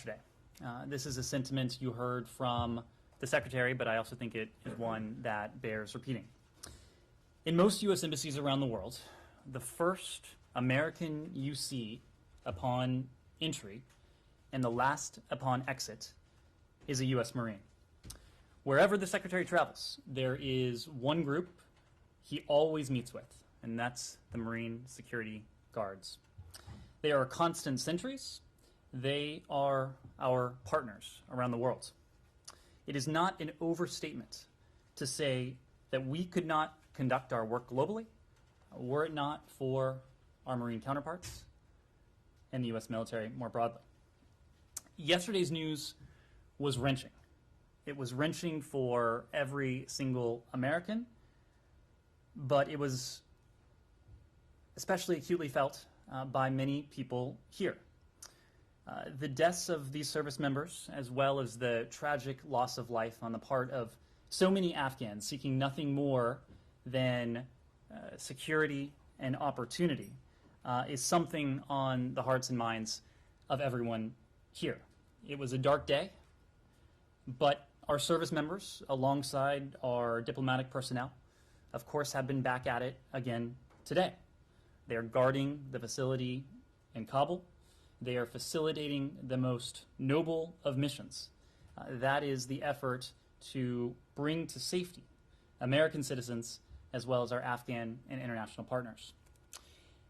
yesterday. This is a sentiment you heard from the Secretary, but I also think it is one that bears repeating. In most U.S. embassies around the world, the first American you see upon entry and the last upon exit is a U.S. Marine. Wherever the Secretary travels, there is one group he always meets with, and that's the Marine Security Guards. They are constant sentries. They are our partners around the world. It is not an overstatement to say that we could not conduct our work globally were it not for our Marine counterparts and the U.S. military more broadly. Yesterday's news was wrenching. It was wrenching for every single American, but it was especially acutely felt by many people here. The deaths of these service members, as well as the tragic loss of life on the part of so many Afghans seeking nothing more than security and opportunity, is something on the hearts and minds of everyone here. It was a dark day, but our service members, alongside our diplomatic personnel, of course, have been back at it again today. They are guarding the facility in Kabul. They are facilitating the most noble of missions. That is the effort to bring to safety American citizens as well as our Afghan and international partners.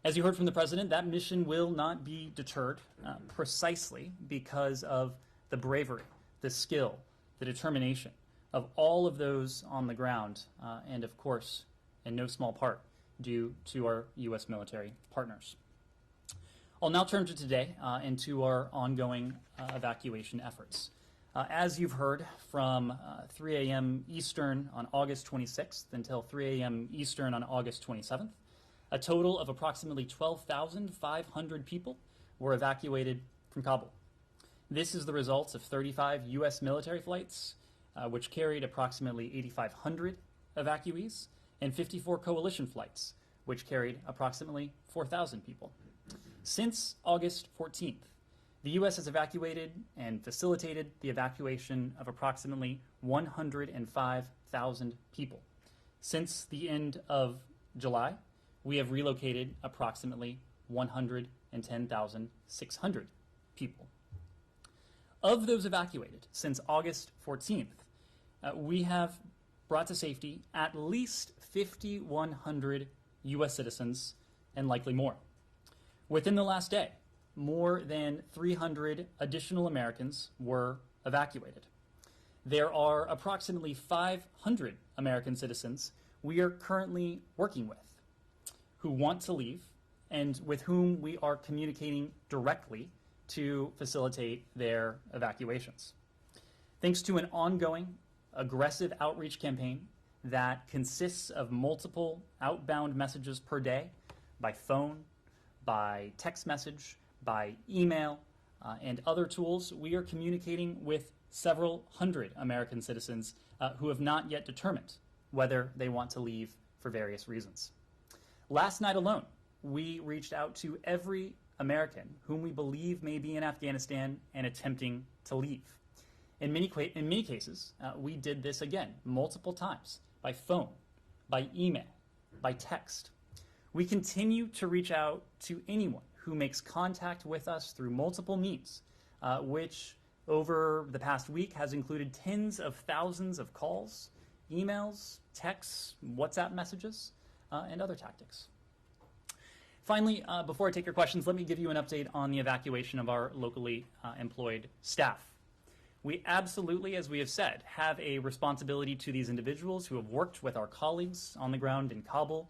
As you heard from the President, that mission will not be deterred precisely because of the bravery, the skill, the determination of all of those on the ground, and of course, in no small part, due to our U.S. military partners. I'll now turn to today and to our ongoing evacuation efforts. As you've heard, from 3 a.m. Eastern on August 26th until 3 a.m. Eastern on August 27th, a total of approximately 12,500 people were evacuated from Kabul. This is the result of 35 U.S. military flights, which carried approximately 8,500 evacuees, and 54 coalition flights, which carried approximately 4,000 people. Since August 14th, the U.S. has evacuated and facilitated the evacuation of approximately 105,000 people. Since the end of July, we have relocated approximately 110,600 people. Of those evacuated since August 14th, we have brought to safety at least 5,100 U.S. citizens and likely more. Within the last day, more than 300 additional Americans were evacuated. There are approximately 500 American citizens we are currently working with who want to leave and with whom we are communicating directly to facilitate their evacuations. Thanks to an ongoing, aggressive outreach campaign that consists of multiple outbound messages per day by phone, by text message, by email, and other tools, we are communicating with several hundred American citizens who have not yet determined whether they want to leave for various reasons. Last night alone, we reached out to every American whom we believe may be in Afghanistan and attempting to leave. In many cases, we did this again multiple times by phone, by email, by text. We continue to reach out to anyone who makes contact with us through multiple means, which over the past week has included tens of thousands of calls, emails, texts, WhatsApp messages, and other tactics. Finally, before I take your questions, let me give you an update on the evacuation of our locally employed staff. We absolutely, as we have said, have a responsibility to these individuals who have worked with our colleagues on the ground in Kabul,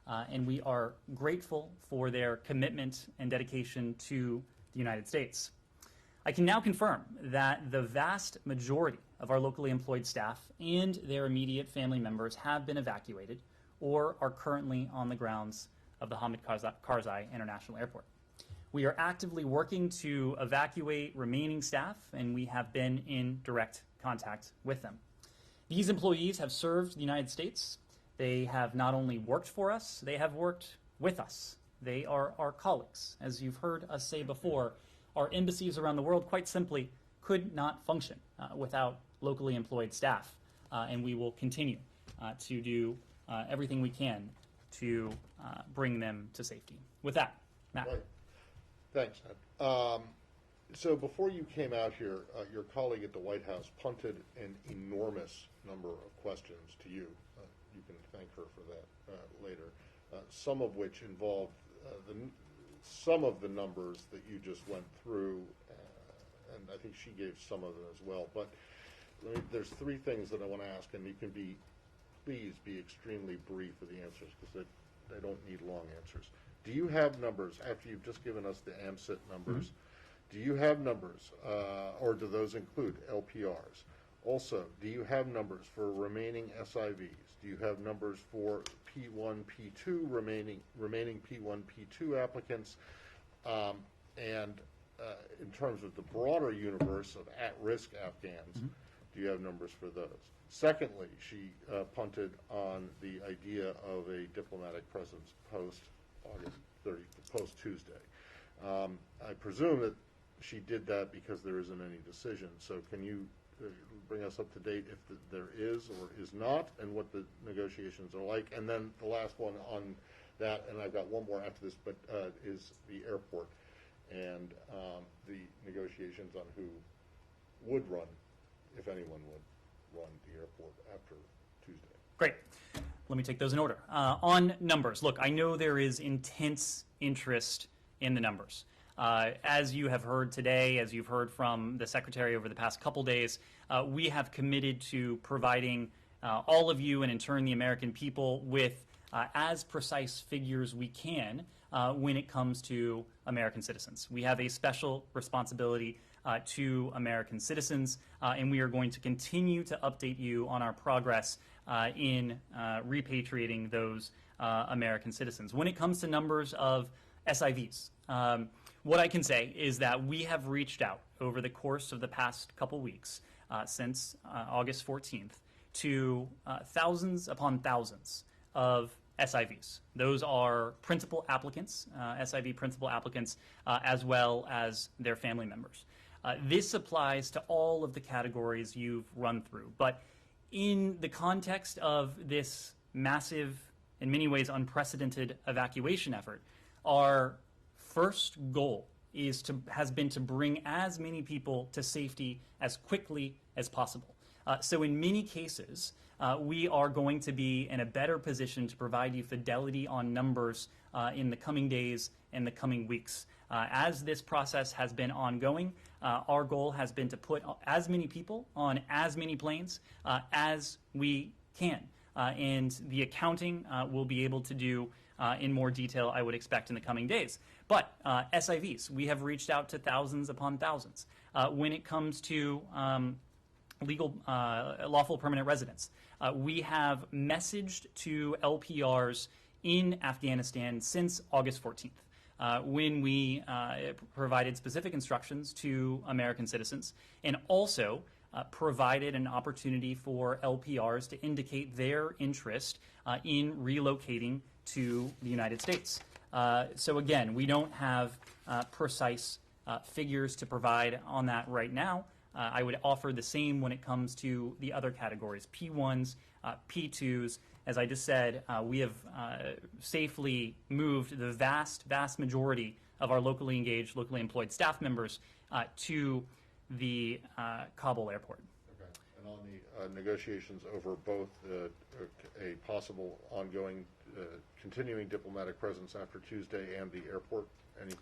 and we are grateful for their commitment and dedication to the United States. I can now confirm that the vast majority of our locally employed staff and their immediate family members have been evacuated or are currently on the grounds of the Hamid Karzai International Airport. We are actively working to evacuate remaining staff, and we have been in direct contact with them. These employees have served the United States. They have not only worked for us, they have worked with us. They are our colleagues. As you've heard us say before, our embassies around the world, quite simply, could not function without locally employed staff. And we will continue to do everything we can to bring them to safety. With that, Matt. Right. Thanks, Ned. So before you came out here, your colleague at the White House punted an enormous number of questions to you. You can thank her for that later. Some of which involved some of the numbers that you just went through, and I think she gave some of them as well. But there's three things that I want to ask, and you can please be extremely brief with the answers, because they don't need long answers. Do you have numbers, after you've just given us the AMSIT numbers, do you have numbers, or do those include LPRs? Also, do you have numbers for remaining SIVs? Do you have numbers for P1, P2, remaining P1, P2 applicants? And in terms of the broader universe of at-risk Afghans, do you have numbers for those? Secondly, she punted on the idea of a diplomatic presence post-August 30, post-Tuesday. I presume that she did that because there isn't any decision. So can you bring us up to date if there is or is not, and what the negotiations are like? And then the last one on that, and I've got one more after this, but is the airport and the negotiations on who would run, if anyone would run the airport after Tuesday. Great. Let me take those in order. On numbers, look, I know there is intense interest in the numbers. As you have heard today, as you've heard from the Secretary over the past couple days, we have committed to providing all of you and in turn the American people with as precise figures we can when it comes to American citizens. We have a special responsibility to American citizens, and we are going to continue to update you on our progress in repatriating those American citizens. When it comes to numbers of SIVs, what I can say is that we have reached out over the course of the past couple weeks, since August 14th, to thousands upon thousands of SIVs. Those are principal applicants, SIV principal applicants, as well as their family members. This applies to all of the categories you've run through, but in the context of this massive, in many ways unprecedented evacuation effort, our first goal has been to bring as many people to safety as quickly as possible. So in many cases, we are going to be in a better position to provide you fidelity on numbers in the coming days and the coming weeks. As this process has been ongoing, our goal has been to put as many people on as many planes as we can. And the accounting we'll be able to do in more detail, I would expect, in the coming days. But SIVs, we have reached out to thousands upon thousands. When it comes to legal, lawful permanent residents, we have messaged to LPRs in Afghanistan since August 14th, when we provided specific instructions to American citizens, and also provided an opportunity for LPRs to indicate their interest in relocating to the United States. So again, we don't have precise figures to provide on that right now. I would offer the same when it comes to the other categories, P1s, P2s. As I just said, we have safely moved the vast majority of our locally engaged, locally employed staff members to the Kabul airport. Okay. And on the negotiations over both a possible ongoing, continuing diplomatic presence after Tuesday and the airport, is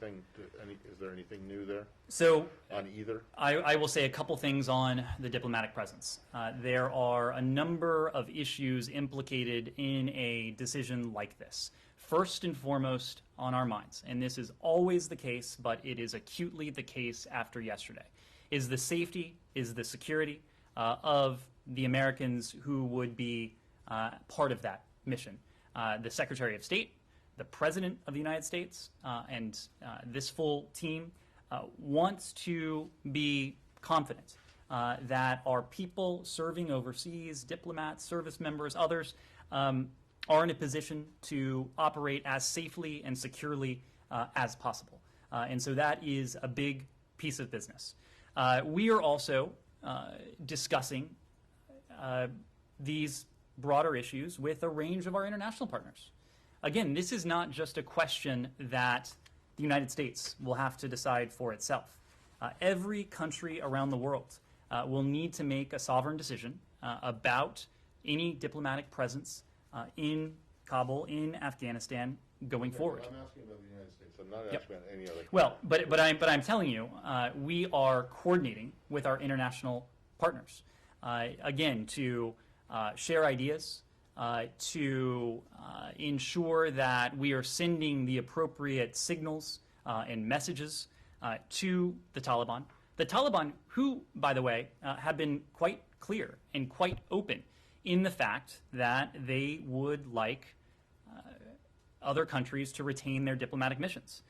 there anything new there? So on either? I will say a couple things on the diplomatic presence. There are a number of issues implicated in a decision like this. First and foremost on our minds, and this is always the case, but it is acutely the case after yesterday, is the safety, is the security of the Americans who would be part of that mission. The Secretary of State, the President of the United States, and this full team wants to be confident that our people serving overseas, diplomats, service members, others, are in a position to operate as safely and securely as possible. And so that is a big piece of business. We are also discussing these broader issues with a range of our international partners. Again, this is not just a question that the United States will have to decide for itself. Every country around the world will need to make a sovereign decision about any diplomatic presence in Kabul, in Afghanistan, going forward. I'm asking about the United States. I'm not asking about any other country. Well, but I'm telling you, we are coordinating with our international partners, again, to share ideas, to ensure that we are sending the appropriate signals and messages to the Taliban. The Taliban, who, by the way, have been quite clear and quite open in the fact that they would like other countries to retain their diplomatic missions.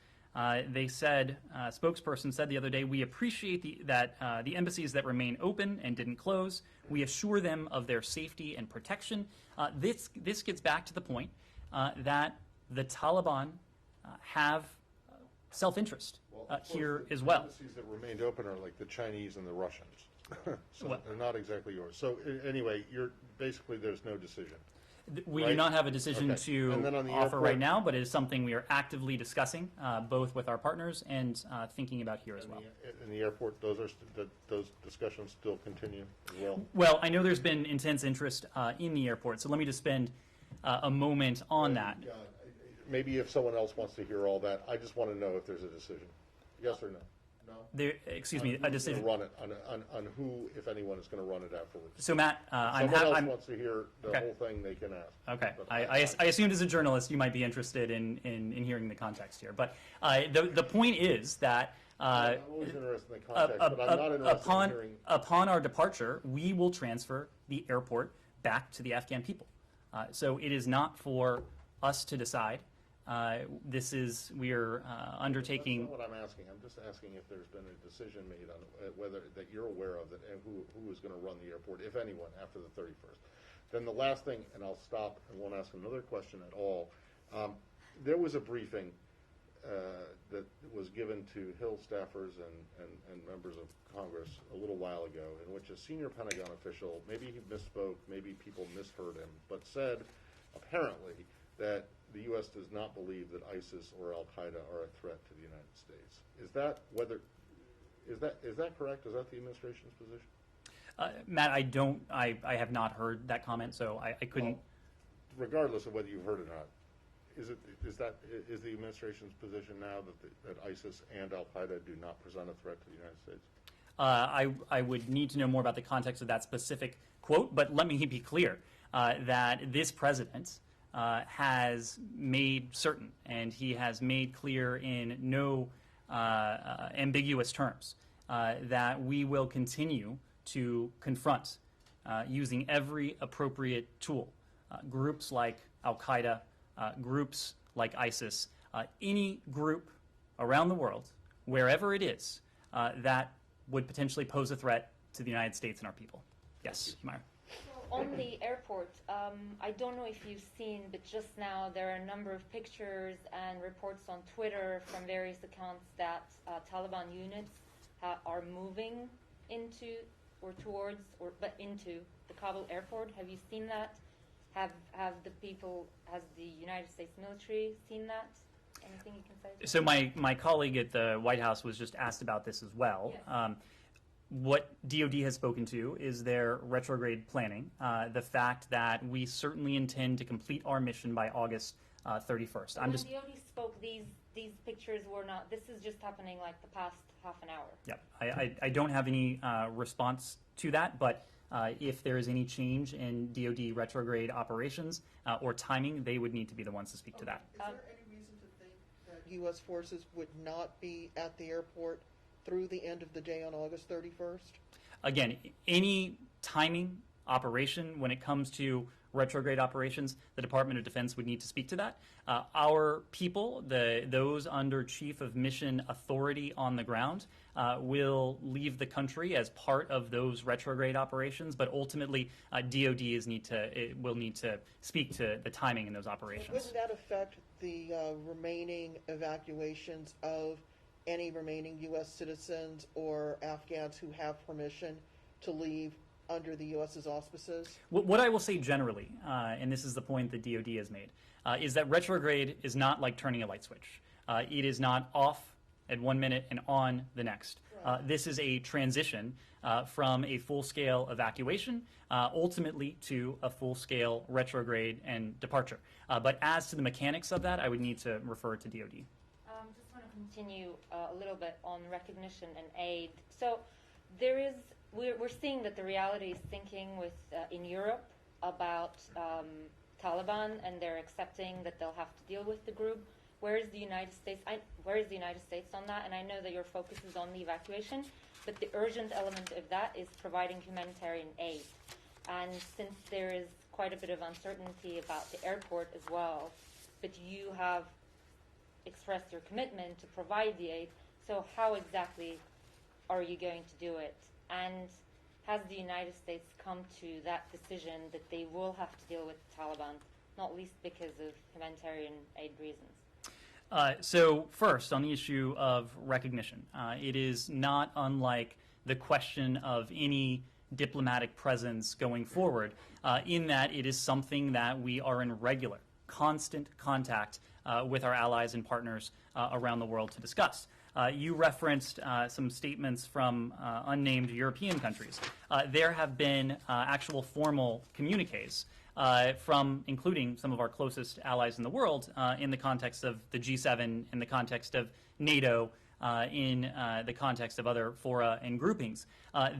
They said, a spokesperson said the other day, we appreciate that the embassies that remain open and didn't close, we assure them of their safety and protection. This gets back to the point that the Taliban have self-interest here as well. The embassies that remained open are like the Chinese and the Russians. So Well, they're not exactly yours. So anyway, basically there's no decision. We Right. do not have a decision Okay. to And then on the offer airport- right now, but it is something we are actively discussing, both with our partners and thinking about here as well. In the airport, those discussions still continue as well? Well, I know there's been intense interest in the airport, so let me just spend a moment on that. Maybe if someone else wants to hear all that, I just want to know if there's a decision. Yes or no? No? Excuse me, a Who's decision. gonna run it, on who, if anyone, is going to run it afterwards? So Matt, Someone else wants to hear the Okay. whole thing, they can ask. Okay, But I assumed as a journalist you might be interested in hearing the context here, but the point is that I'm always interested in the context, but I'm not interested in hearing. upon our departure, we will transfer the airport back to the Afghan people. So it is not for us to decide. We are undertaking. That's not what I'm asking. I'm just asking if there's been a decision made on whether that you're aware of that, and who is going to run the airport, if anyone, after the 31st. Then the last thing, and I'll stop and won't ask another question at all. There was a briefing that was given to Hill staffers and members of Congress a little while ago, in which a senior Pentagon official, maybe he misspoke, maybe people misheard him, but said apparently that the U.S. does not believe that ISIS or Al Qaeda are a threat to the United States. Is that correct? Is that the administration's position? Matt, I have not heard that comment, so I couldn't. Well, regardless of whether you've heard it or not, is the administration's position now that ISIS and Al Qaeda do not present a threat to the United States? I would need to know more about the context of that specific quote, but let me be clear that this president has made certain, and he has made clear in no ambiguous terms, that we will continue to confront, using every appropriate tool, groups like Al Qaeda, groups like ISIS, any group around the world, wherever it is, that would potentially pose a threat to the United States and our people. Yes, Humayra. On the airport, I don't know if you've seen, but just now there are a number of pictures and reports on Twitter from various accounts that Taliban units are moving into or towards into the Kabul airport. Have you seen that? Has the United States military seen that? Anything you can say? So my colleague at the White House was just asked about this as well. Yes. What DoD has spoken to is their retrograde planning, the fact that we certainly intend to complete our mission by August 31st. When DoD spoke, these pictures were not. This is just happening like the past half an hour. Yep. I don't have any response to that, but if there is any change in DoD retrograde operations or timing, they would need to be the ones to speak to that. Is there any reason to think that U.S. forces would not be at the airport through the end of the day on August 31st? Again, any timing operation when it comes to retrograde operations, the Department of Defense would need to speak to that. Our people, those under Chief of Mission Authority on the ground, will leave the country as part of those retrograde operations, but ultimately DoD will need to speak to the timing in those operations. Wouldn't that affect the remaining evacuations of any remaining U.S. citizens or Afghans who have permission to leave under the U.S.'s auspices? What I will say generally, and this is the point that DoD has made, is that retrograde is not like turning a light switch. It is not off at 1 minute and on the next. This is a transition from a full-scale evacuation ultimately to a full-scale retrograde and departure. But as to the mechanics of that, I would need to refer to DoD. Just want to continue a little bit on recognition and aid. So we're seeing that the reality is sinking with in Europe about Taliban, and they're accepting that they'll have to deal with the group. Where is the United States? Where is the United States on that? And I know that your focus is on the evacuation, but the urgent element of that is providing humanitarian aid. And since there is quite a bit of uncertainty about the airport as well, but you have expressed your commitment to provide the aid, so how exactly are you going to do it? And has the United States come to that decision that they will have to deal with the Taliban, not least because of humanitarian aid reasons? So first, on the issue of recognition, it is not unlike the question of any diplomatic presence going forward, in that it is something that we are in regular, constant contact with our allies and partners around the world to discuss. You referenced some statements from unnamed European countries. There have been actual formal communiques from including some of our closest allies in the world in the context of the G7, in the context of NATO, in the context of other fora and groupings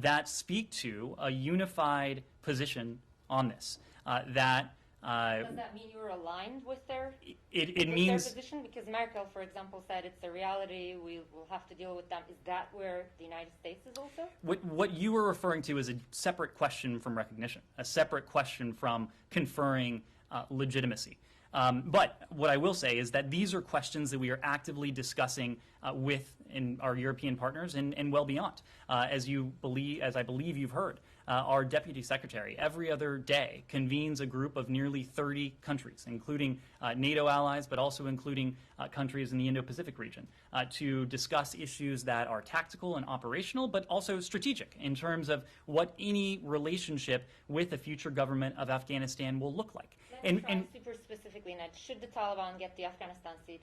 that speak to a unified position on this. Does that mean you're aligned with their means their position? Because Merkel, for example, said it's a reality. We will have to deal with them. Is that where the United States is also? What you were referring to is a separate question from recognition, a separate question from conferring legitimacy. But what I will say is that these are questions that we are actively discussing with our European partners and well beyond. As I believe you've heard, our Deputy Secretary every other day convenes a group of nearly 30 countries, including NATO allies, but also including countries in the Indo-Pacific region, to discuss issues that are tactical and operational, but also strategic in terms of what any relationship with the future government of Afghanistan will look like. Let's try super specifically, Ned. Should the Taliban get the Afghanistan seat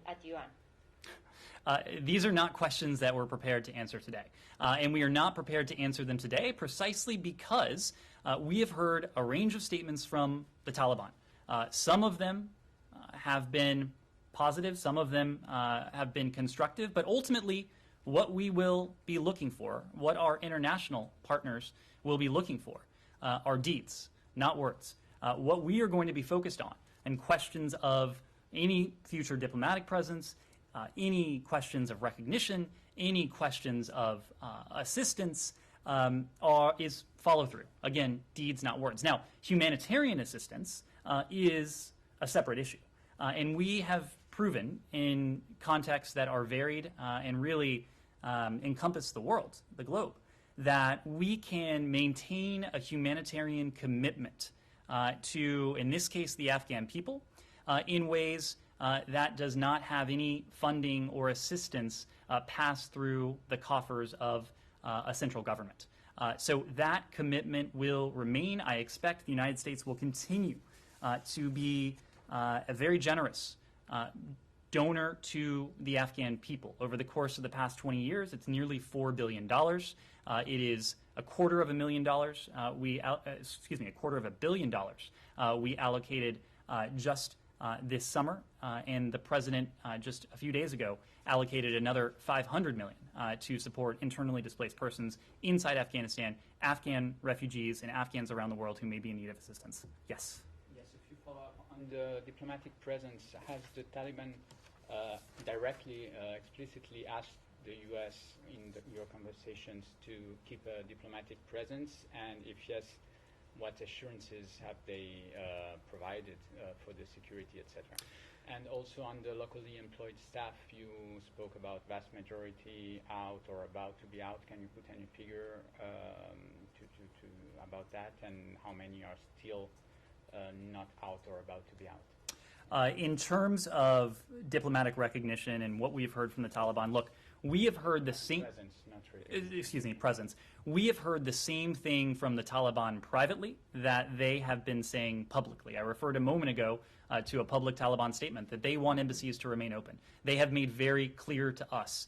at UN? These are not questions that we're prepared to answer today. And we are not prepared to answer them today precisely because we have heard a range of statements from the Taliban. Some of them have been positive, some of them have been constructive, but ultimately what we will be looking for, what our international partners will be looking for, are deeds, not words. What we are going to be focused on and questions of any future diplomatic presence, any questions of recognition, any questions of assistance is follow through. Again, deeds, not words. Now, humanitarian assistance is a separate issue. And we have proven in contexts that are varied and really encompass the world, the globe, that we can maintain a humanitarian commitment to, in this case, the Afghan people, in ways that does not have any funding or assistance pass through the coffers of a central government. So that commitment will remain. I expect the United States will continue to be a very generous donor to the Afghan people. Over the course of the past 20 years, it's nearly $4 billion. It is $250,000. $250 million. We allocated just this summer, and the president just a few days ago allocated another $500 million to support internally displaced persons inside Afghanistan, Afghan refugees, and Afghans around the world who may be in need of assistance. Yes. Yes, if you follow up on the diplomatic presence, has the Taliban directly, explicitly asked the U.S. in your conversations to keep a diplomatic presence? And if yes, what assurances have they provided for the security, etc.? And also on the locally employed staff, you spoke about vast majority out or about to be out. Can you put any figure about that, and how many are still not out or about to be out? In terms of diplomatic recognition and what we've heard from the Taliban, look, We have heard the same. Presence, not really. Excuse me, presence. We have heard the same thing from the Taliban privately that they have been saying publicly. I referred a moment ago to a public Taliban statement that they want embassies to remain open. They have made very clear to us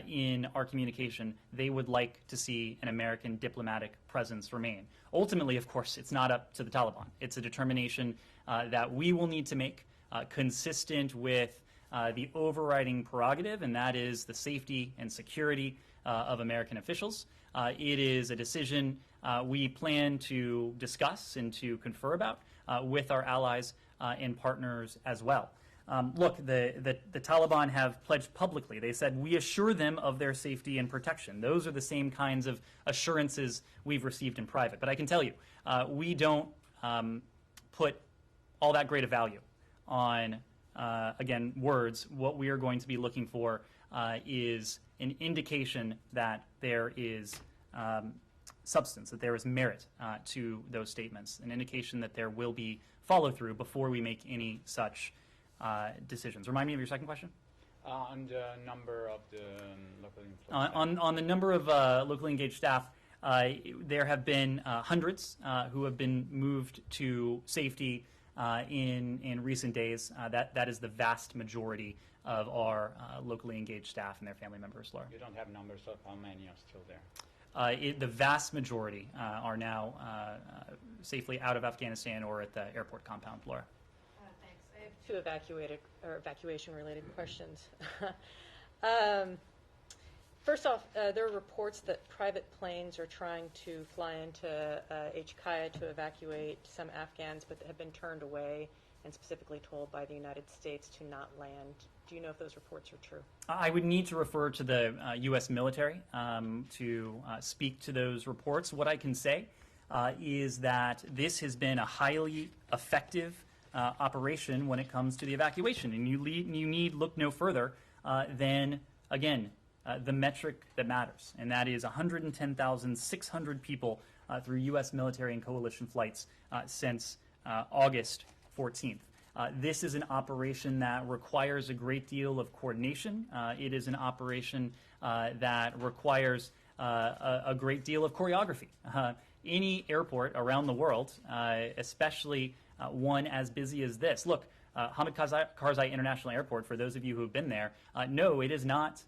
in our communication they would like to see an American diplomatic presence remain. Ultimately, of course, it's not up to the Taliban. It's a determination that we will need to make consistent with the overriding prerogative, and that is the safety and security of American officials. It is a decision we plan to discuss and to confer about with our allies and partners as well. Look, the Taliban have pledged publicly. They said, we assure them of their safety and protection. Those are the same kinds of assurances we've received in private. But I can tell you, we don't put all that great a value on, again, words. What we are going to be looking for is an indication that there is substance, that there is merit to those statements, an indication that there will be follow-through before we make any such decisions. Remind me of your second question? On the number of the local employees. On the number of locally engaged staff, there have been hundreds who have been moved to safety in recent days. That is the vast majority of our locally engaged staff and their family members, Laura. You don't have numbers of how many are still there? The vast majority are now safely out of Afghanistan or at the airport compound, Laura. Thanks. I have two evacuation-related questions. First off, there are reports that private planes are trying to fly into HKIA to evacuate some Afghans, but have been turned away and specifically told by the United States to not land. Do you know if those reports are true? I would need to refer to the U.S. military to speak to those reports. What I can say is that this has been a highly effective operation when it comes to the evacuation. And you need look no further than, again, the metric that matters, and that is 110,600 people through U.S. military and coalition flights since August 14th. This is an operation that requires a great deal of coordination. It is an operation that requires a great deal of choreography. Any airport around the world, especially one as busy as this. Look, Hamid Karzai International Airport, for those of you who have been there, no, it is not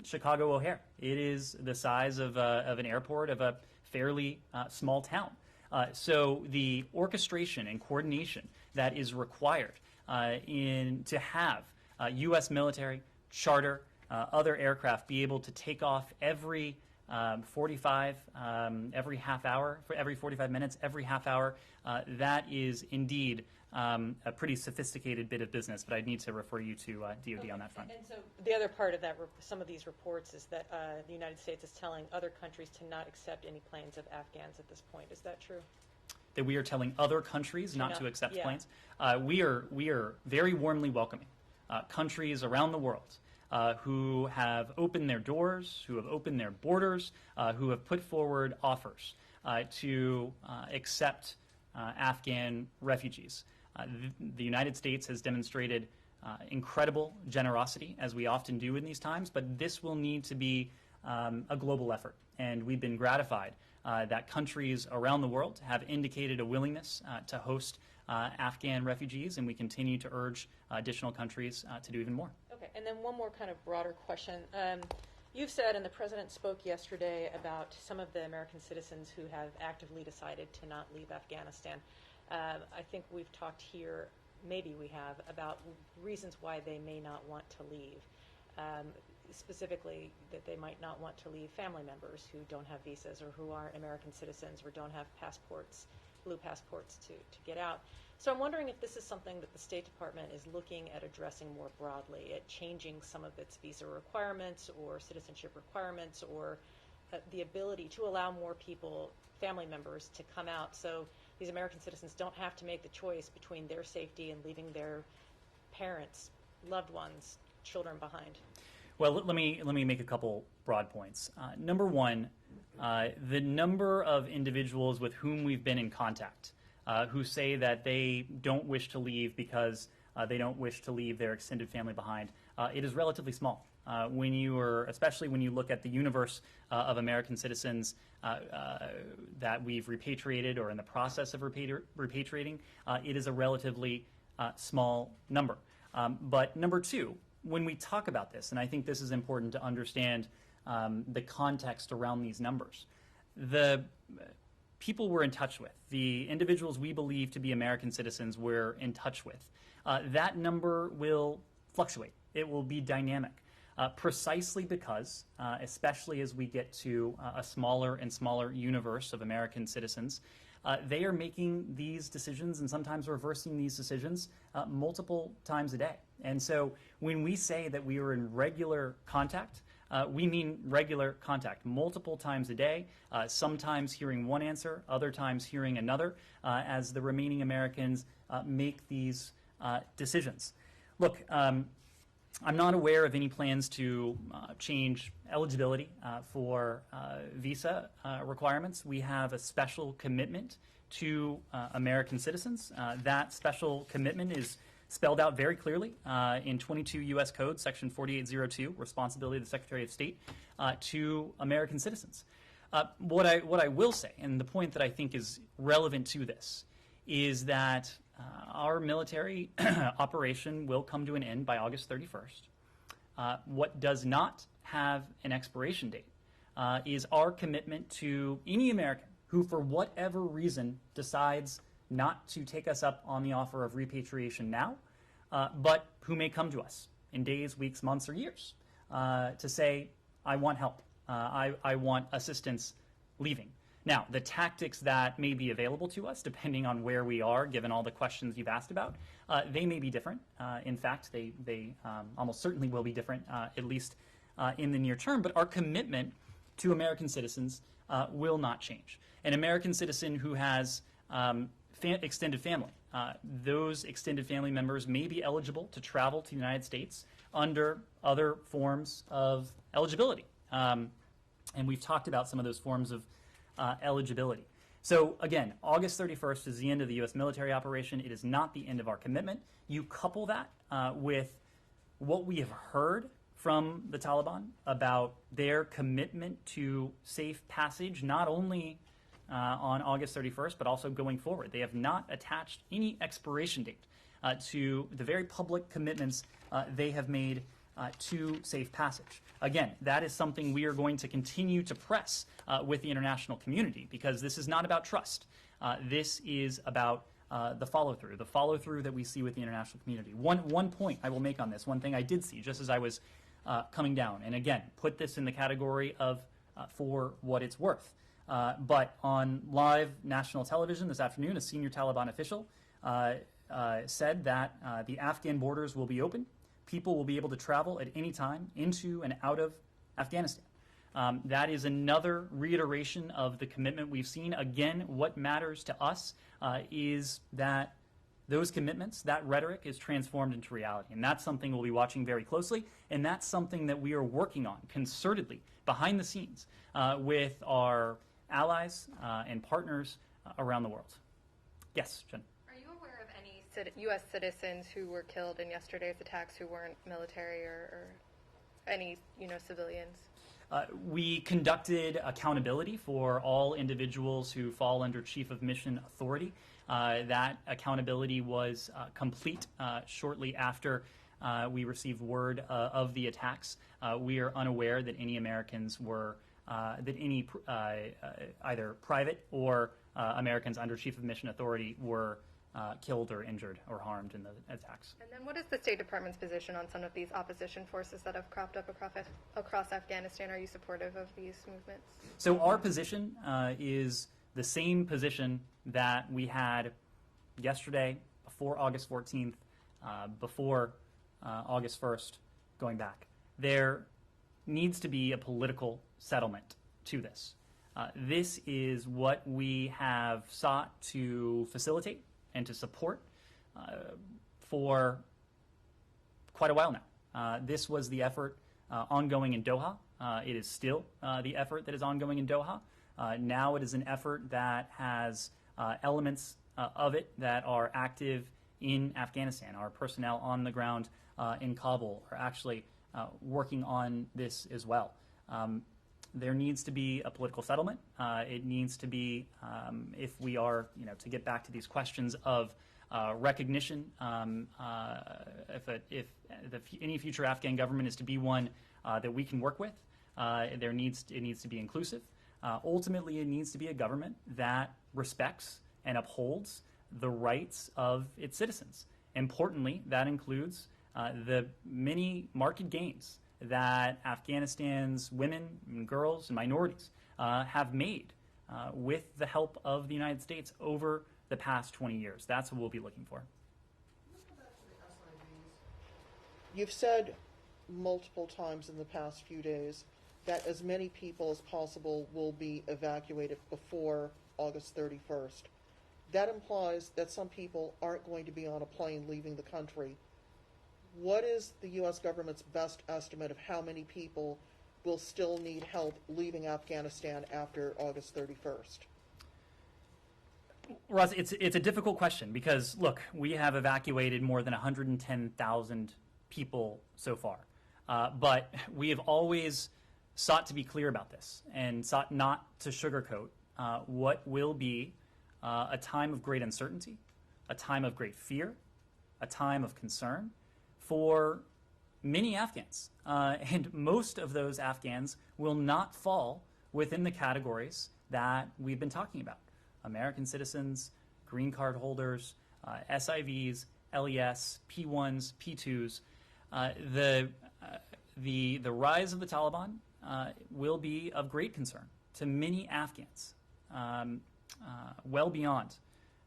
Chicago O'Hare. It is the size of an airport of a fairly small town. So the orchestration and coordination that is required to have U.S. military, charter, other aircraft be able to take off every 45, every half hour, for every 45 minutes, every half hour, that is indeed a pretty sophisticated bit of business, but I'd need to refer you to DoD on that front. And so the other part of that, some of these reports, is that the United States is telling other countries to not accept any planes of Afghans at this point. Is that true? That we are telling other countries not to accept yeah. planes. We are very warmly welcoming countries around the world who have opened their doors, who have opened their borders, who have put forward offers to accept Afghan refugees. The United States has demonstrated incredible generosity, as we often do in these times, but this will need to be a global effort. And we've been gratified that countries around the world have indicated a willingness to host Afghan refugees, and we continue to urge additional countries to do even more. Okay, and then one more kind of broader question. You've said, and the President spoke yesterday, about some of the American citizens who have actively decided to not leave Afghanistan. I think we've talked here, maybe we have, about reasons why they may not want to leave. Specifically, that they might not want to leave family members who don't have visas or who aren't American citizens or don't have passports, blue passports to get out. So I'm wondering if this is something that the State Department is looking at addressing more broadly, at changing some of its visa requirements or citizenship requirements, or the ability to allow more people, family members, to come out so these American citizens don't have to make the choice between their safety and leaving their parents, loved ones, children behind. Well, let me make a couple broad points. Number one, the number of individuals with whom we've been in contact who say that they don't wish to leave because they don't wish to leave their extended family behind, it is relatively small. especially when you look at the universe of American citizens that we've repatriated or in the process of repatriating, it is a relatively small number. But number two, when we talk about this, and I think this is important to understand the context around these numbers, the people we're in touch with, the individuals we believe to be American citizens we're in touch with, that number will fluctuate. It will be dynamic. Precisely because, especially as we get to a smaller and smaller universe of American citizens, they are making these decisions and sometimes reversing these decisions multiple times a day. And so when we say that we are in regular contact, we mean regular contact, multiple times a day, sometimes hearing one answer, other times hearing another, as the remaining Americans make these decisions. Look, I'm not aware of any plans to change eligibility for visa requirements. We have a special commitment to American citizens. That special commitment is spelled out very clearly in 22 U.S. Code, Section 4802, responsibility of the Secretary of State to American citizens. What I will say, and the point that I think is relevant to this, is that our military operation will come to an end by August 31st. What does not have an expiration date is our commitment to any American who, for whatever reason, decides not to take us up on the offer of repatriation now, but who may come to us in days, weeks, months, or years to say, I want help, I want assistance leaving. Now, the tactics that may be available to us, depending on where we are, given all the questions you've asked about, they may be different. In fact, they almost certainly will be different, at least in the near term. But our commitment to American citizens will not change. An American citizen who has extended family, those extended family members may be eligible to travel to the United States under other forms of eligibility. And we've talked about some of those forms of eligibility. So again, August 31st is the end of the U.S. military operation. It is not the end of our commitment. You couple that with what we have heard from the Taliban about their commitment to safe passage, not only on August 31st, but also going forward. They have not attached any expiration date to the very public commitments they have made to safe passage. Again, that is something we are going to continue to press with the international community, because this is not about trust. This is about the follow-through that we see with the international community. One point I will make on this, one thing I did see just as I was coming down, and again, put this in the category of for what it's worth. But on live national television this afternoon, a senior Taliban official said that the Afghan borders will be open. People will be able to travel at any time into and out of Afghanistan. That is another reiteration of the commitment we've seen. Again, what matters to us is that those commitments, that rhetoric, is transformed into reality. And that's something we'll be watching very closely, and that's something that we are working on concertedly behind the scenes with our allies and partners around the world. Yes, Jen? Are you aware of any U.S. citizens who were killed in yesterday's attacks who weren't military or any, civilians? We conducted accountability for all individuals who fall under Chief of Mission Authority. That accountability was complete shortly after we received word of the attacks. We are unaware that any Americans were, that any either private or Americans under Chief of Mission Authority were killed or injured or harmed in the attacks. And then what is the State Department's position on some of these opposition forces that have cropped up across Afghanistan? Are you supportive of these movements? So our position is the same position that we had yesterday, before August 14th, before August 1st, going back. There needs to be a political settlement to this. This is what we have sought to facilitate and to support for quite a while now. This was the effort ongoing in Doha. It is still the effort that is ongoing in Doha. Now it is an effort that has elements of it that are active in Afghanistan. Our personnel on the ground in Kabul are actually working on this as well. There needs to be a political settlement. It needs to be, if we are, to get back to these questions of recognition, if any future Afghan government is to be one that we can work with, it needs to be inclusive. Ultimately, it needs to be a government that respects and upholds the rights of its citizens. Importantly, that includes the many marked gains that Afghanistan's women and girls and minorities have made with the help of the United States over the past 20 years. That's what we'll be looking for. You've said multiple times in the past few days that as many people as possible will be evacuated before August 31st. That implies that some people aren't going to be on a plane leaving the country. What is the U.S. government's best estimate of how many people will still need help leaving Afghanistan after August 31st? Ross, it's a difficult question because, look, we have evacuated more than 110,000 people so far. But we have always sought to be clear about this and sought not to sugarcoat what will be a time of great uncertainty, a time of great fear, a time of concern for many Afghans. And most of those Afghans will not fall within the categories that we've been talking about. American citizens, green card holders, SIVs, LES, P1s, P2s. The rise of the Taliban will be of great concern to many Afghans, well beyond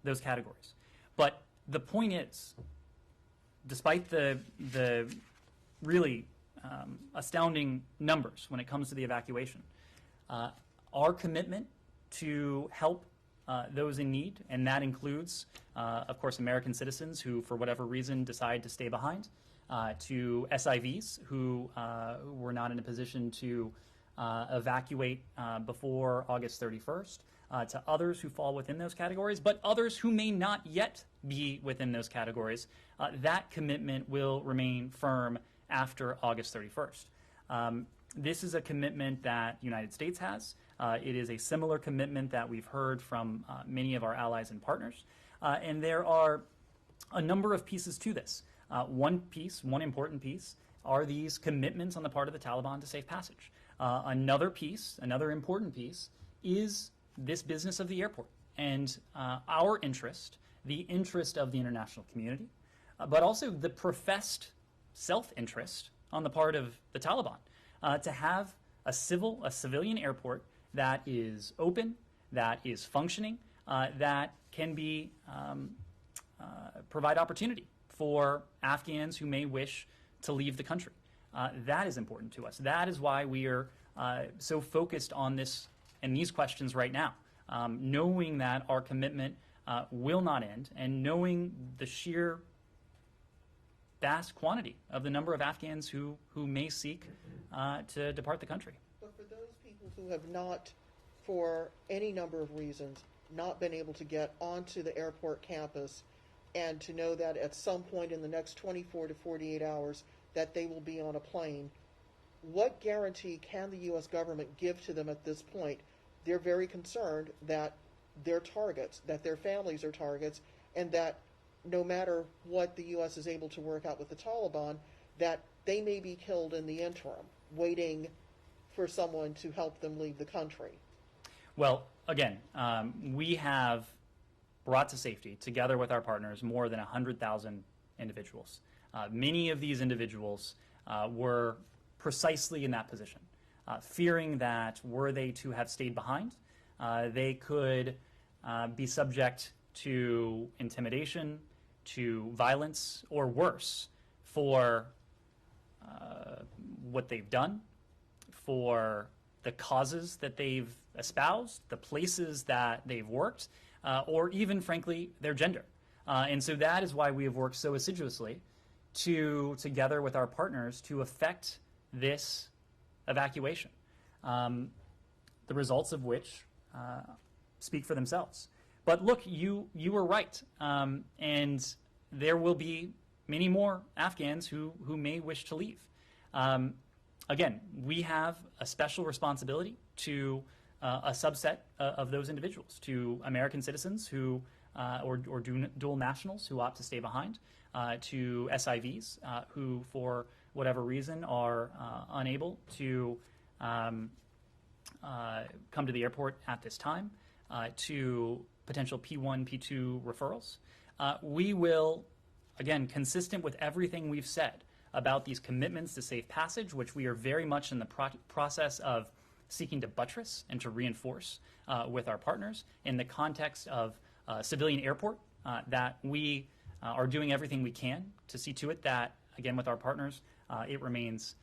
those categories. But the point is, despite the really astounding numbers when it comes to the evacuation, our commitment to help those in need, and that includes, of course, American citizens who, for whatever reason, decide to stay behind, to SIVs who were not in a position to evacuate before August 31st, to others who fall within those categories, but others who may not yet be within those categories. That commitment will remain firm after August 31st. This is a commitment that the United States has. It is a similar commitment that we've heard from many of our allies and partners. And there are a number of pieces to this. One important piece, are these commitments on the part of the Taliban to safe passage. Another important piece, is this business of the airport and our interest, the interest of the international community, but also the professed self-interest on the part of the Taliban to have a civilian airport that is open, that is functioning, that can be provide opportunity for Afghans who may wish to leave the country. That is important to us. That is why we are so focused on this and these questions right now, knowing that our commitment will not end, and knowing the sheer vast quantity of the number of Afghans who may seek to depart the country. But for those people who have not, for any number of reasons, not been able to get onto the airport campus, and to know that at some point in the next 24 to 48 hours that they will be on a plane, what guarantee can the U.S. government give to them at this point? They're very concerned that they're targets, that their families are targets, and that no matter what the U.S. is able to work out with the Taliban, that they may be killed in the interim, waiting for someone to help them leave the country. Well, again, we have brought to safety, together with our partners, more than 100,000 individuals. Many of these individuals were precisely in that position, fearing that were they to have stayed behind, they could be subject to intimidation, to violence, or worse, for what they've done, for the causes that they've espoused, the places that they've worked, or even, frankly, their gender. And so that is why we have worked so assiduously together with our partners, to effect this evacuation, the results of which speak for themselves. But look, you were right, and there will be many more Afghans who may wish to leave. Again, we have a special responsibility to a subset of those individuals, to American citizens who, or dual nationals who opt to stay behind, to SIVs who, for whatever reason, are unable to come to the airport at this time, to potential P1, P2 referrals. We will, again, consistent with everything we've said about these commitments to safe passage, which we are very much in the process of seeking to buttress and to reinforce with our partners in the context of civilian airport, that we are doing everything we can to see to it that, again, with our partners, it remains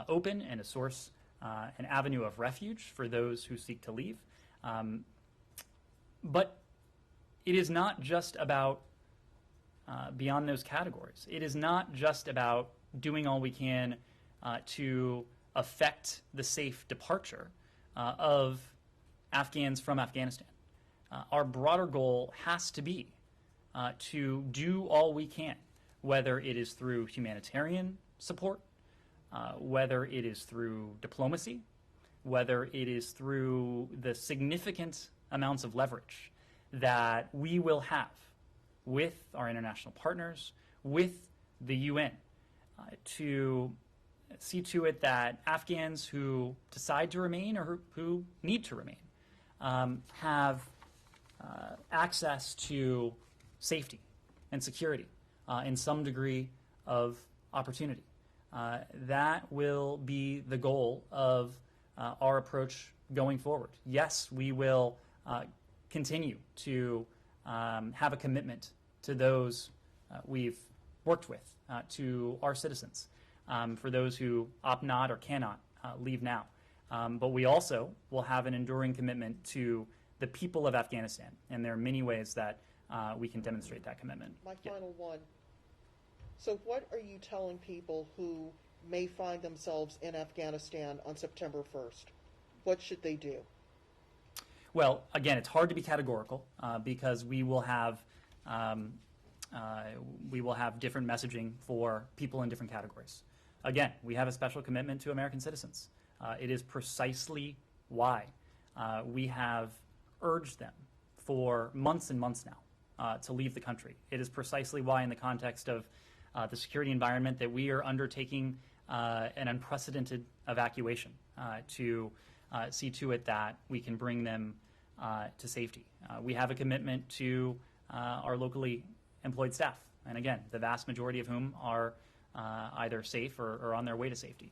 open and a source, an avenue of refuge for those who seek to leave. But it is not just about beyond those categories. It is not just about doing all we can to affect the safe departure of Afghans from Afghanistan. Our broader goal has to be to do all we can, whether it is through humanitarian support, whether it is through diplomacy, whether it is through the significant amounts of leverage that we will have with our international partners, with the UN, to see to it that Afghans who decide to remain or who need to remain have access to safety and security in some degree of opportunity. That will be the goal of our approach going forward. Yes, we will continue to have a commitment to those we've worked with, to our citizens, for those who opt not or cannot leave now. But we also will have an enduring commitment to the people of Afghanistan, and there are many ways that we can demonstrate that commitment. My final one. So what are you telling people who may find themselves in Afghanistan on September 1st? What should they do? Well, again, it's hard to be categorical because we will have different messaging for people in different categories. Again, we have a special commitment to American citizens. It is precisely why we have urged them for months and months now to leave the country. It is precisely why, in the context of the security environment, that we are undertaking an unprecedented evacuation to see to it that we can bring them to safety. We have a commitment to our locally employed staff, and again, the vast majority of whom are either safe or on their way to safety.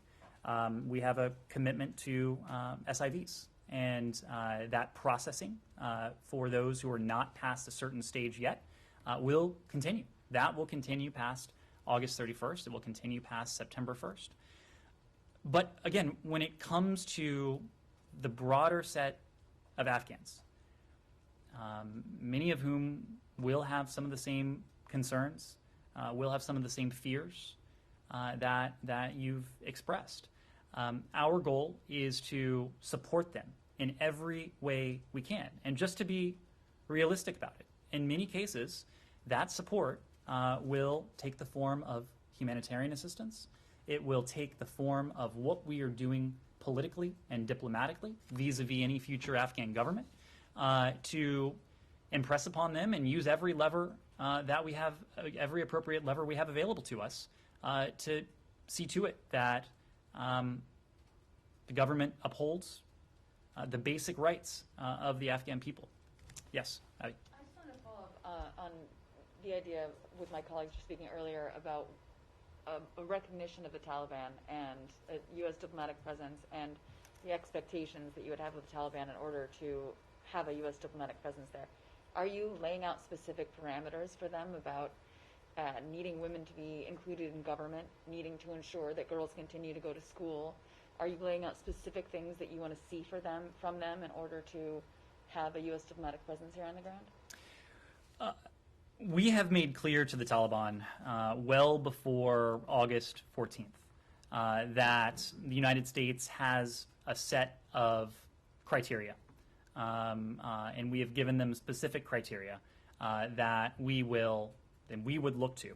We have a commitment to SIVs, and that processing for those who are not past a certain stage yet will continue. That will continue past August 31st. It will continue past September 1st. But again, when it comes to the broader set of Afghans, many of whom will have some of the same concerns, will have some of the same fears that you've expressed. Our goal is to support them in every way we can. And just to be realistic about it, in many cases, that support will take the form of humanitarian assistance. It will take the form of what we are doing politically and diplomatically vis-a-vis any future Afghan government to impress upon them and use every lever that we have, every appropriate lever we have available to us to see to it that the government upholds the basic rights of the Afghan people. Yes, Abby. I just want to follow up on the idea with my colleagues speaking earlier about a recognition of the Taliban and a U.S. diplomatic presence and the expectations that you would have with the Taliban in order to have a U.S. diplomatic presence there. Are you laying out specific parameters for them about needing women to be included in government, needing to ensure that girls continue to go to school? Are you laying out specific things that you want to see from them in order to have a U.S. diplomatic presence here on the ground? We have made clear to the Taliban well before August 14th that the United States has a set of criteria, and we have given them specific criteria that we would look to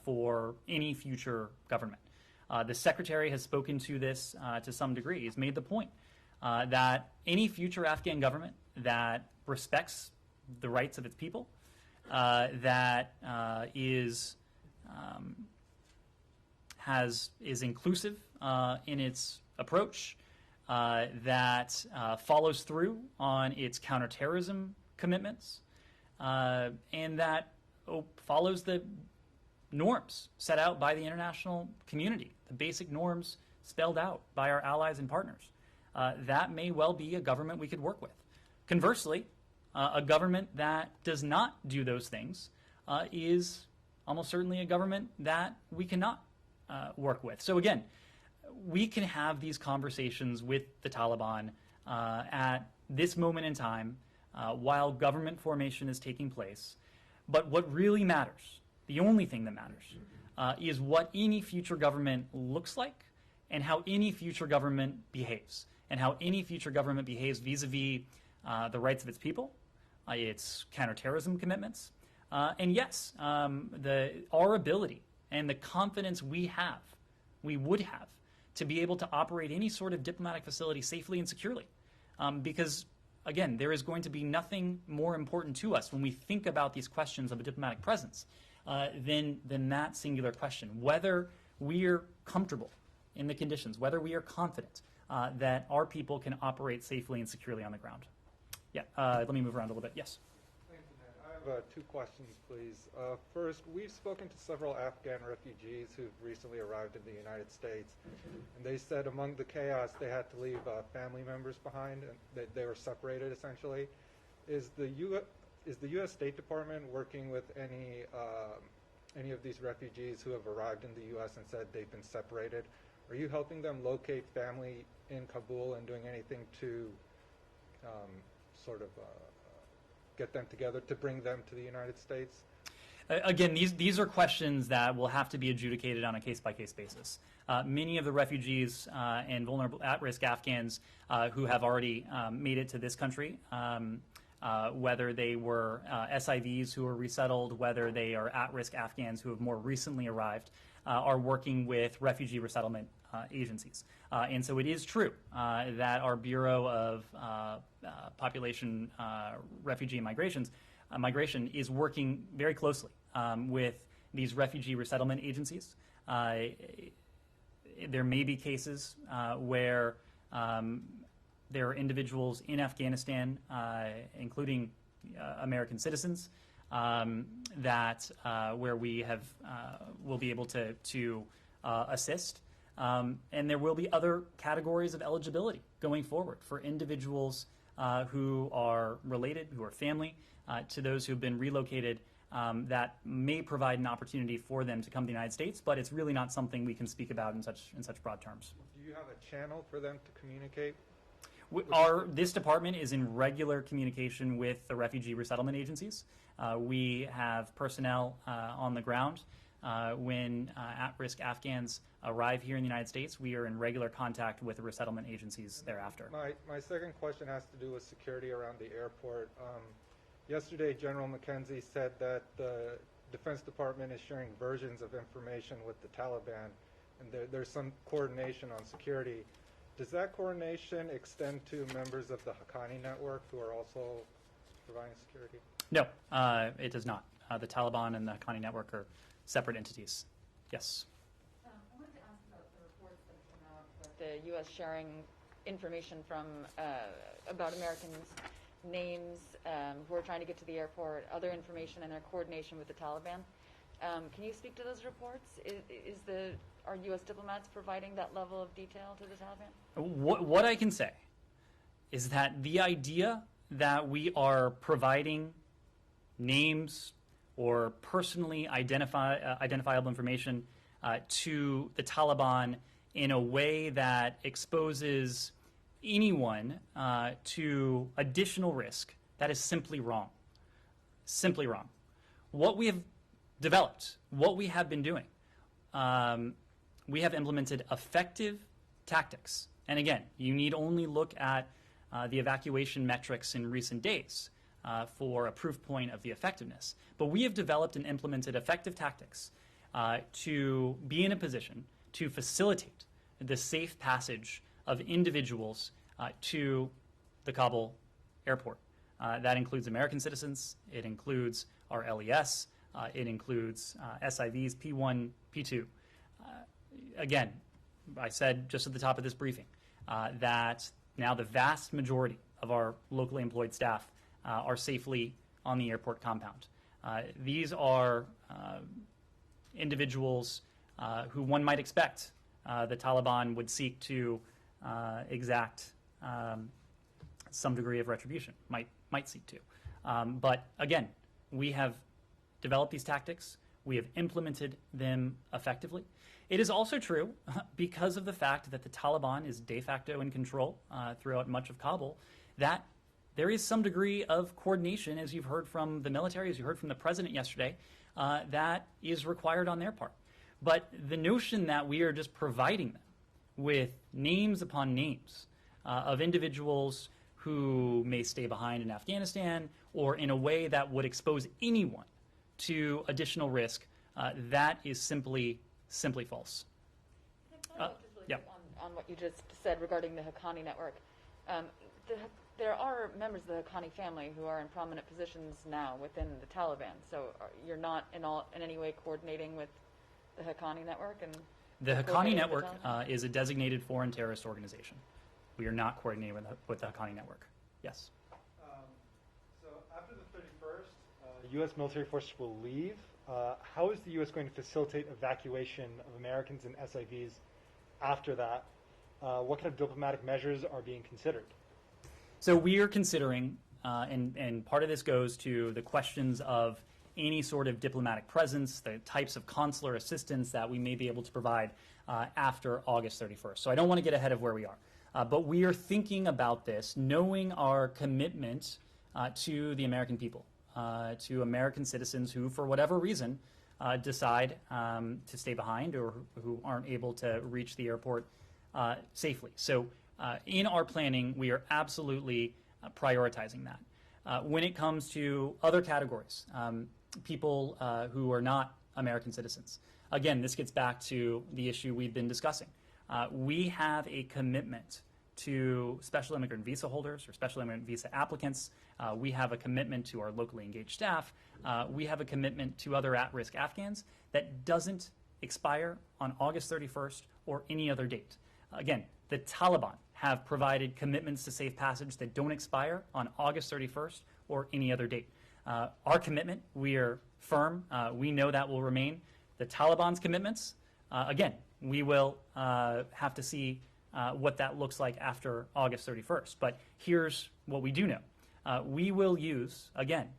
for any future government. The Secretary has spoken to this to some degree. He's made the point that any future Afghan government that respects the rights of its people, that is inclusive in its approach, that follows through on its counterterrorism commitments, and that follows the norms set out by the international community, the basic norms spelled out by our allies and partners. That may well be a government we could work with. Conversely, a government that does not do those things is almost certainly a government that we cannot work with. So again, we can have these conversations with the Taliban at this moment in time while government formation is taking place. But what really matters, the only thing that matters, is what any future government looks like and how any future government behaves, and how any future government behaves vis-a-vis the rights of its people, its counterterrorism commitments, and yes, our ability and the confidence we would have, to be able to operate any sort of diplomatic facility safely and securely. Because, again, there is going to be nothing more important to us when we think about these questions of a diplomatic presence than that singular question, whether we're comfortable in the conditions, whether we are confident that our people can operate safely and securely on the ground. Yeah, let me move around a little bit. Yes? Thank you, Ned. I have two questions, please. First, we've spoken to several Afghan refugees who've recently arrived in the United States, and they said among the chaos they had to leave family members behind, and that they were separated essentially. Is the U.S. State Department working with any of these refugees who have arrived in the U.S. and said they've been separated? Are you helping them locate family in Kabul and doing anything to get them together to bring them to the United States? Again, these are questions that will have to be adjudicated on a case-by-case basis. Many of the refugees and vulnerable at-risk Afghans who have already made it to this country, whether they were SIVs who were resettled, whether they are at-risk Afghans who have more recently arrived, are working with refugee resettlement agencies. And so it is true that our Bureau of Population, Refugee and Migration is working very closely with these refugee resettlement agencies. There may be cases where there are individuals in Afghanistan, including American citizens, that where we will be able to assist. And there will be other categories of eligibility going forward for individuals who are related, who are family, to those who have been relocated, that may provide an opportunity for them to come to the United States, but it's really not something we can speak about in such broad terms. Do you have a channel for them to communicate? This department is in regular communication with the refugee resettlement agencies. We have personnel on the ground. When at-risk Afghans arrive here in the United States, we are in regular contact with the resettlement agencies thereafter. My second question has to do with security around the airport. Yesterday, General McKenzie said that the Defense Department is sharing versions of information with the Taliban, and there's some coordination on security. Does that coordination extend to members of the Haqqani network who are also providing security? No, it does not. The Taliban and the Haqqani network are separate entities. Yes? I wanted to ask about the reports that came out about the U.S. sharing information from about Americans' names who are trying to get to the airport, other information, and their coordination with the Taliban. Can you speak to those reports? Are U.S. diplomats providing that level of detail to the Taliban? What I can say is that the idea that we are providing names or personally identifiable information to the Taliban in a way that exposes anyone to additional risk, that is simply wrong. Simply wrong. What we have developed, what we have been doing, we have implemented effective tactics. And again, you need only look at the evacuation metrics in recent days for a proof point of the effectiveness. But we have developed and implemented effective tactics to be in a position to facilitate the safe passage of individuals to the Kabul airport. That includes American citizens, it includes our LES, it includes SIVs, P1, P2. Again, I said just at the top of this briefing that now the vast majority of our locally employed staff are safely on the airport compound. These are individuals who one might expect the Taliban would seek to exact some degree of retribution, might seek to. But again, we have developed these tactics. We have implemented them effectively. It is also true, because of the fact that the Taliban is de facto in control throughout much of Kabul, that there is some degree of coordination, as you've heard from the military, as you heard from the president yesterday, that is required on their part. But the notion that we are just providing them with names upon names of individuals who may stay behind in Afghanistan or in a way that would expose anyone to additional risk, that is simply false. Can I follow up just really yeah. quick on what you just said regarding the Haqqani network? There are members of the Haqqani family who are in prominent positions now within the Taliban. So you're not in any way coordinating with the Haqqani network? And The Haqqani coordinating network with the Taliban? is a designated foreign terrorist organization. We are not coordinating with the Haqqani network. Yes. So after the 31st, U.S. military forces will leave. How is the U.S. going to facilitate evacuation of Americans and SIVs after that? What kind of diplomatic measures are being considered? So we are considering, and part of this goes to the questions of any sort of diplomatic presence, the types of consular assistance that we may be able to provide after August 31st. So I don't want to get ahead of where we are. But we are thinking about this, knowing our commitment to the American people, to American citizens who, for whatever reason, decide to stay behind or who aren't able to reach the airport safely. So in our planning, we are absolutely prioritizing that. When it comes to other categories, people who are not American citizens, again, this gets back to the issue we've been discussing. We have a commitment to special immigrant visa holders or special immigrant visa applicants. We have a commitment to our locally engaged staff. We have a commitment to other at-risk Afghans that doesn't expire on August 31st or any other date. Again, the Taliban have provided commitments to safe passage that don't expire on August 31st or any other date. Our commitment, we are firm. We know that will remain. The Taliban's commitments, again, we will have to see what that looks like after August 31st. But here's what we do know. We will use, again,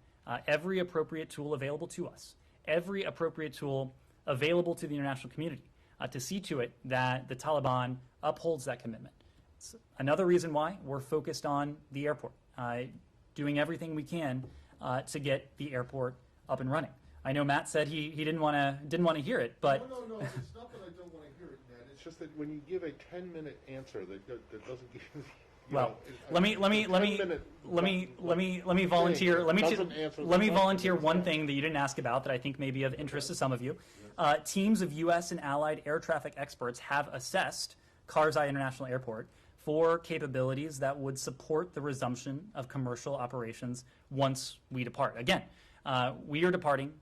every appropriate tool available to us, every appropriate tool available to the international community to see to it that the Taliban upholds that commitment. It's another reason why we're focused on the airport, doing everything we can to get the airport up and running. I know Matt said he didn't want to hear it, but No, it's not that I don't want to hear it, Ned. It's just that when you give a 10-minute answer that doesn't give you well, know, let me volunteer. Let me volunteer one thing that you didn't ask about that I think may be of interest to some of you. Teams of U.S. and allied air traffic experts have assessed Karzai International Airport for capabilities that would support the resumption of commercial operations once we depart. Again, we are departing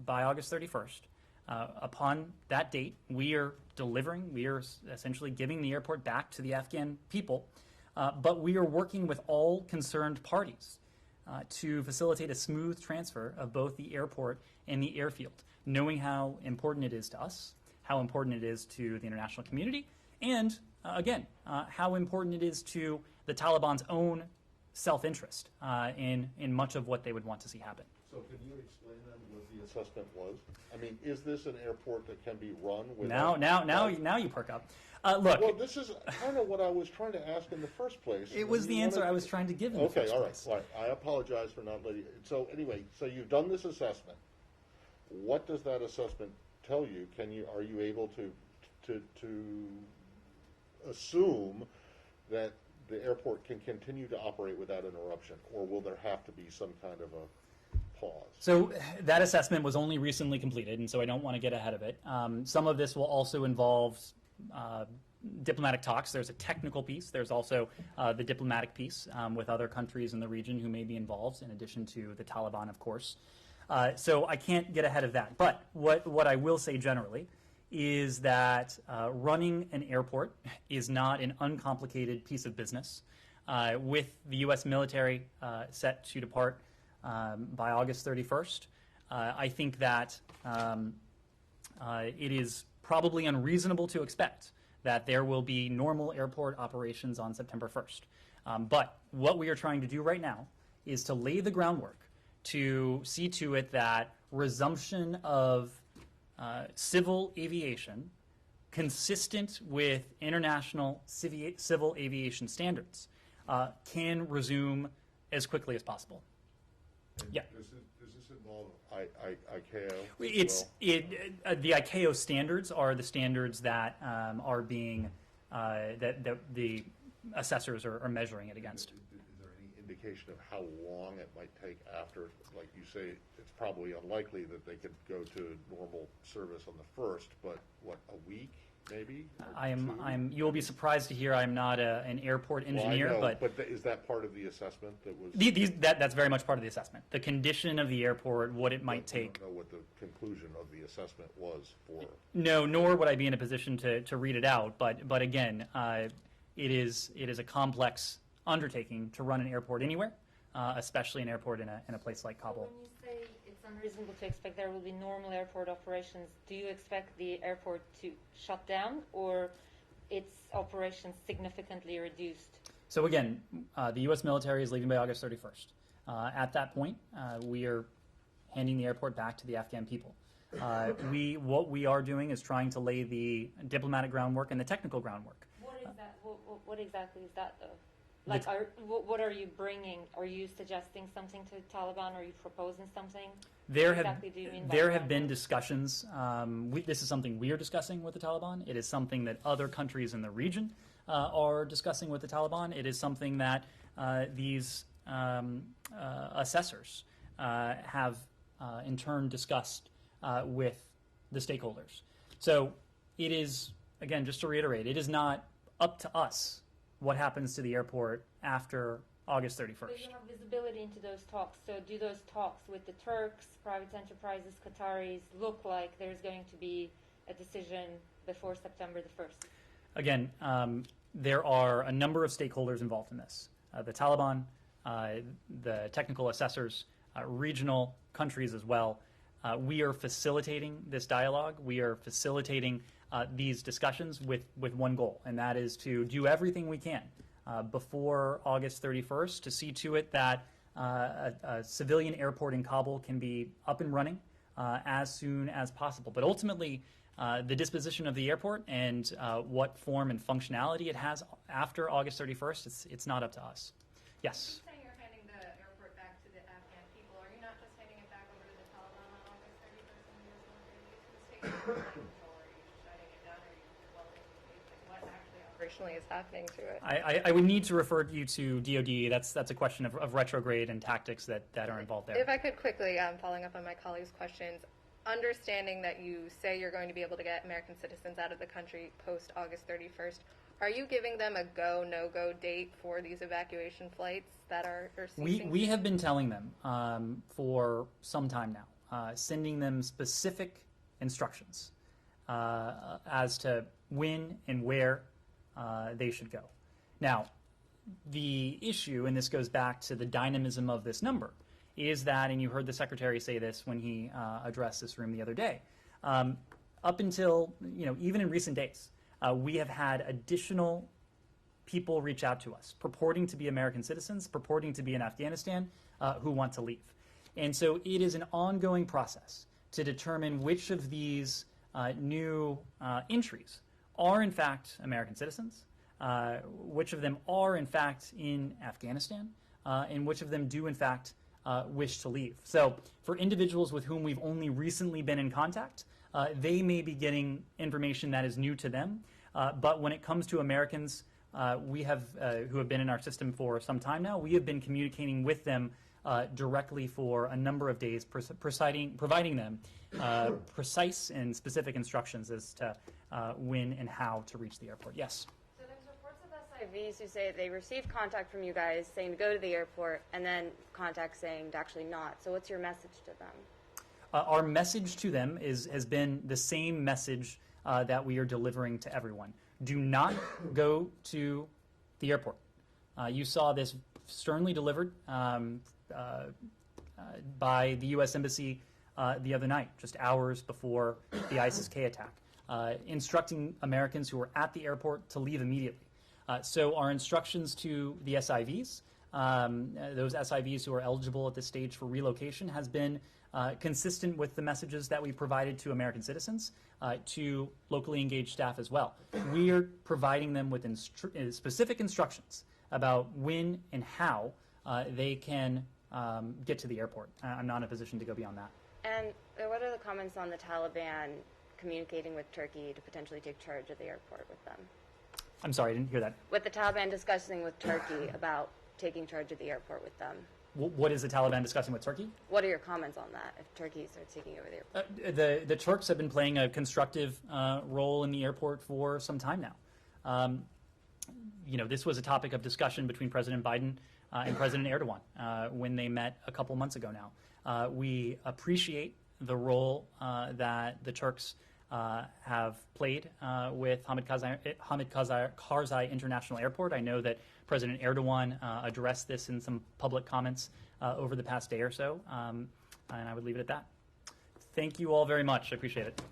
by August 31st. Upon that date, we are essentially giving the airport back to the Afghan people, but we are working with all concerned parties to facilitate a smooth transfer of both the airport and the airfield, knowing how important it is to us, how important it is to the international community, and again, how important it is to the Taliban's own self-interest in much of what they would want to see happen. So can you explain then what the assessment was? I mean, is this an airport that can be run with? Now you perk up. Look. Well, this is kind of what I was trying to ask in the first place. It was the answer I was trying to give in the first place. All right. I apologize for not letting you. So anyway, so you've done this assessment. What does that assessment tell you? Are you able to assume that the airport can continue to operate without interruption, or will there have to be some kind of a pause? So that assessment was only recently completed, and so I don't want to get ahead of it. Some of this will also involve diplomatic talks. There's a technical piece. There's also the diplomatic piece with other countries in the region who may be involved, in addition to the Taliban, of course. So I can't get ahead of that. But what I will say generally is that running an airport is not an uncomplicated piece of business. With the U.S. military set to depart by August 31st, I think that it is probably unreasonable to expect that there will be normal airport operations on September 1st. But what we are trying to do right now is to lay the groundwork to see to it that resumption of civil aviation consistent with international civil aviation standards can resume as quickly as possible. And Yeah. Does this involve ICAO? It's the ICAO standards are the standards that are being that the assessors are measuring it against. Is there any indication of how long it might take after? Like you say, it's probably unlikely that they could go to normal service on the 1st, but what, a week maybe? You will be surprised to hear I'm not an airport engineer, well, I know, but is that part of the assessment that was? That's very much part of the assessment. The condition of the airport, what it might take. I don't know what the conclusion of the assessment was for. No, nor would I be in a position to read it out. But again, it is a complex undertaking to run an airport anywhere, especially an airport in a place like Kabul. When you say it's unreasonable to expect there will be normal airport operations, do you expect the airport to shut down or its operations significantly reduced? So again, the U.S. military is leaving by August 31st. At that point, we are handing the airport back to the Afghan people. What we are doing is trying to lay the diplomatic groundwork and the technical groundwork. What is that? What exactly is that, though? Like, what are you bringing? Are you suggesting something to Taliban? Are you proposing something? There What have exactly do you mean by there have groundwork? been discussions. This is something we are discussing with the Taliban. It is something that other countries in the region are discussing with the Taliban. It is something that these assessors have in turn discussed with the stakeholders. So it is, again, just to reiterate, it is not up to us what happens to the airport after August 31st. But you have visibility into those talks. So do those talks with the Turks, private enterprises, Qataris look like there's going to be a decision before September the 1st? Again, there are a number of stakeholders involved in this. The Taliban, the technical assessors, regional countries as well. We are facilitating this dialogue. We are facilitating these discussions with one goal, and that is to do everything we can before August 31st to see to it that a civilian airport in Kabul can be up and running as soon as possible. But ultimately, the disposition of the airport and what form and functionality it has after August 31st, it's not up to us. Yes? You're saying you're handing the airport back to the Afghan people. Are you not just handing it back over to the Taliban on August 31st and the U.S. military? Who's taking flight control? Are you just shutting it down? Are you developing what actually operationally is happening to it? I would need to refer you to DoD. That's a question of retrograde and tactics that are involved there. If I could quickly, following up on my colleagues' questions, understanding that you say you're going to be able to get American citizens out of the country post August 31st, are you giving them a go, no-go date for these evacuation flights that are ceasing? We have been telling them for some time now, sending them specific instructions as to when and where they should go. Now, the issue, and this goes back to the dynamism of this number, is that, and you heard the Secretary say this when he addressed this room the other day, up until, even in recent days, we have had additional people reach out to us, purporting to be American citizens, purporting to be in Afghanistan, who want to leave. And so it is an ongoing process to determine which of these new entries are in fact American citizens, which of them are in fact in Afghanistan, and which of them do in fact wish to leave. So for individuals with whom we've only recently been in contact, they may be getting information that is new to them. But when it comes to Americans we have who have been in our system for some time now, we have been communicating with them directly for a number of days, providing them precise and specific instructions as to when and how to reach the airport. Yes? So there's reports of SIVs who say they received contact from you guys saying to go to the airport, and then contact saying to actually not. So what's your message to them? Our message to them has been the same message that we are delivering to everyone. Do not go to the airport. You saw this sternly delivered by the U.S. Embassy the other night, just hours before the ISIS-K attack, instructing Americans who were at the airport to leave immediately. So our instructions to the SIVs, those SIVs who are eligible at this stage for relocation, has been consistent with the messages that we provided to American citizens, to locally engaged staff as well. We are providing them with specific instructions about when and how they can get to the airport. I'm not in a position to go beyond that. And what are the comments on the Taliban communicating with Turkey to potentially take charge of the airport with them? I'm sorry, I didn't hear that. With the Taliban discussing with Turkey about taking charge of the airport with them. What is the Taliban discussing with Turkey? What are your comments on that if Turkey starts taking over the airport? The Turks have been playing a constructive role in the airport for some time now. This was a topic of discussion between President Biden and President Erdogan when they met a couple months ago now. We appreciate the role that the Turks have played with Hamid Karzai International Airport. I know that President Erdogan addressed this in some public comments over the past day or so, and I would leave it at that. Thank you all very much. I appreciate it.